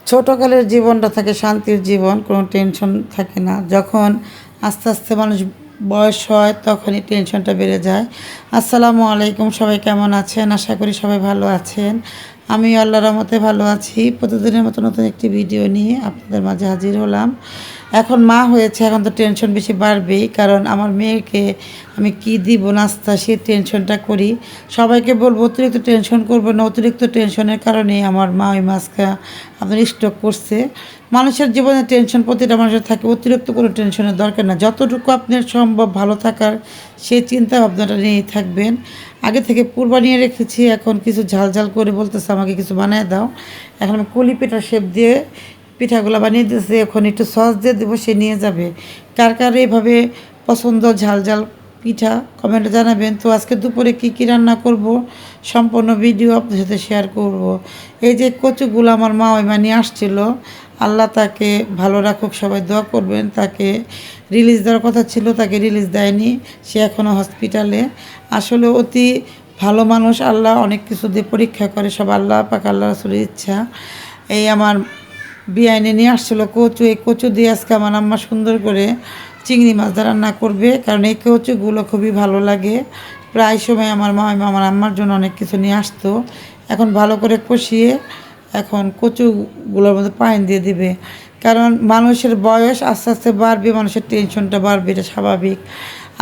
ছোটোকালের জীবনটা থাকে শান্তির জীবন, কোনো টেনশন থাকে না। যখন আস্তে আস্তে মানুষ বয়স হয় তখনই টেনশনটা বেড়ে যায়। আসসালামু আলাইকুম, সবাই কেমন আছেন? আশা করি সবাই ভালো আছেন। আমি আল্লাহর রহমতে ভালো আছি। প্রতিদিনের মতো নতুন একটি ভিডিও নিয়ে আপনাদের মাঝে হাজির হলাম। এখন মা হয়েছে, এখন তো টেনশন বেশি বাড়বেই, কারণ আমার মেয়েকে আমি কি দিব নাস্তা, সে টেনশনটা করি। সবাইকে বলবো অতিরিক্ত টেনশন করবো না, অতিরিক্ত টেনশনের কারণেই আমার মা ওই মাছটা আপনার স্ট্রোক করছে। মানুষের জীবনে টেনশন প্রতিটা মানুষের থাকে, অতিরিক্ত কোনো টেনশনের দরকার না। যতটুকু আপনার সম্ভব ভালো থাকার সেই চিন্তা ভাবনাটা নিয়েই থাকবেন। আগে থেকে বানিয়ে রেখেছি, এখন কিছু ঝাল ঝাল করে বলতেছে আমাকে কিছু বানিয়ে দাও। এখন আমি কলি পিঠার শেপ দিয়ে পিঠাগুলো বানিয়ে দিয়েছি, এখন একটু সস দিয়ে দেবো, সে নিয়ে যাবে। কার কার এইভাবে পছন্দ ঝাল ঝাল পিঠা কমেন্টে জানাবেন। তো আজকে দুপুরে কী কী রান্না করব সম্পূর্ণ ভিডিও আপনাদের সাথে শেয়ার করব। এই যে কচুগুলো আমার মা ওই নিয়ে আসছিল, আল্লাহ তাকে ভালো রাখুক, সবাই দোয়া করবেন। তাকে রিলিজ দেওয়ার কথা ছিল, তাকে রিলিজ দেয়নি, সে এখনও হসপিটালে। আসলে অতি ভালো মানুষ, আল্লাহ অনেক কিছু দিয়ে পরীক্ষা করে, সব আল্লাহ পাক আল্লাহ রাসূলের ইচ্ছা। এই আমার বিয়াইনে নিয়ে আসছিলো কচু, এই কচু দিয়ে আজকে আমার আম্মা সুন্দর করে চিংড়ি মাছ দিয়ে রান্না করবে, কারণ এই কচুগুলো খুবই ভালো লাগে। প্রায় সময় আমার মা আমার আম্মার জন্য অনেক কিছু নিয়ে আসতো। এখন ভালো করে কষিয়ে এখন কচুগুলোর মধ্যে পানি দিয়ে দিবে, কারণ মানুষের বয়স আস্তে আস্তে বাড়বে, মানুষের টেনশনটা বাড়বে, এটা স্বাভাবিক।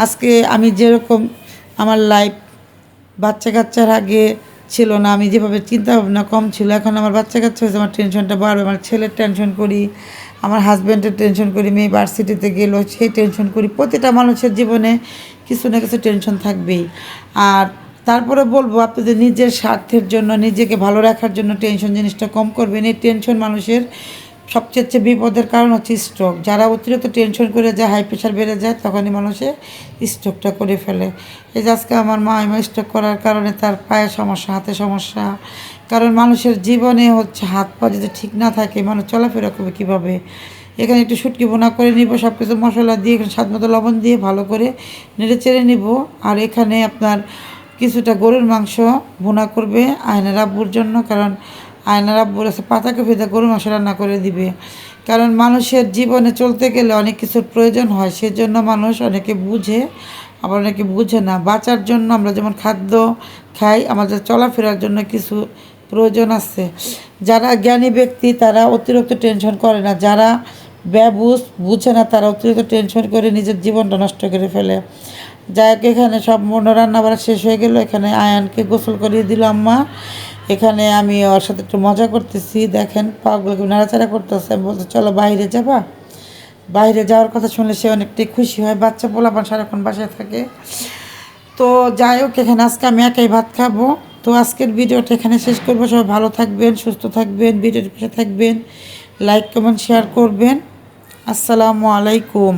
আজকে আমি যেরকম আমার লাইফ বাচ্চা কাচ্চার আগে ছিল না, আমি যেভাবে চিন্তা ভাবনা কম ছিল, এখন আমার বাচ্চা কাচ্চা হয়েছে, আমার টেনশনটা বাড়বে। আমার ছেলের টেনশন করি, আমার হাজব্যান্ডের টেনশন করি, মেয়ে ভার্সিটিতে গেলো সেই টেনশন করি। প্রতিটা মানুষের জীবনে কিছু না কিছু টেনশন থাকবেই। আর তারপরে বলবো আপনাদের নিজের স্বার্থের জন্য, নিজেকে ভালো রাখার জন্য টেনশন জিনিসটা কম করবেন। এই টেনশন মানুষের সবচেয়ে বিপদের কারণ হচ্ছে স্ট্রোক। যারা অতিরিক্ত টেনশন করে যায়, হাই প্রেশার বেড়ে যায়, তখনই মানুষে স্ট্রোকটা করে ফেলে। এই যে আজকে আমার মা স্ট্রোক করার কারণে তার পায়ে সমস্যা, হাতে সমস্যা। কারণ মানুষের জীবনে হচ্ছে হাত পা যদি ঠিক না থাকে, মানুষ চলাফেরা করবে কীভাবে। এখানে একটু শুটকি বোনা করে নিব, সব কিছু মশলা দিয়ে, এখানে স্বাদ মতো লবণ দিয়ে ভালো করে নেড়ে চেড়ে নিব। আর এখানে আপনার কিছুটা গরুর মাংস বোনা করবে আয়নার আব্বুর জন্য, কারণ আয়নার আব্বুর আছে পাতাকে ভেজে গরুর মাংস রান্না করে দিবে। কারণ মানুষের জীবনে চলতে গেলে অনেক কিছুর প্রয়োজন হয়, সেজন্য মানুষ অনেকে বুঝে, আবার অনেকে বুঝে না। বাঁচার জন্য আমরা যেমন খাদ্য খাই, আমাদের চলাফেরার জন্য কিছু প্রয়োজন আছে। যারা জ্ঞানী ব্যক্তি তারা অতিরিক্ত টেনশন করে না, যারা বুঝে না তারা অতিরিক্ত টেনশন করে নিজের জীবনটা নষ্ট করে ফেলে। যাই হোক, এখানে সম্পূর্ণ রান্নাবাড়া শেষ হয়ে গেল। এখানে আয়ানকে গোসল করিয়ে দিল আম্মা। এখানে আমি ওর সাথে একটু মজা করতেছি, দেখেন পাগুলোকে নাড়াচাড়া করতেছে। আমি বলতে চলো বাইরে যাবা। বাইরে যাওয়ার কথা শুনলে সে অনেকটাই খুশি হয়, বাচ্চা পোলাপান সারাক্ষণ বাসায় থাকে। তো যাই হোক, এখানে আজকে আমি একাই ভাত খাবো। তো আজকের ভিডিওটা এখানে শেষ করবো। সবাই ভালো থাকবেন, সুস্থ থাকবেন, ভিডিওর পাশে থাকবেন, লাইক কমেন্ট শেয়ার করবেন। আসসালামু আলাইকুম।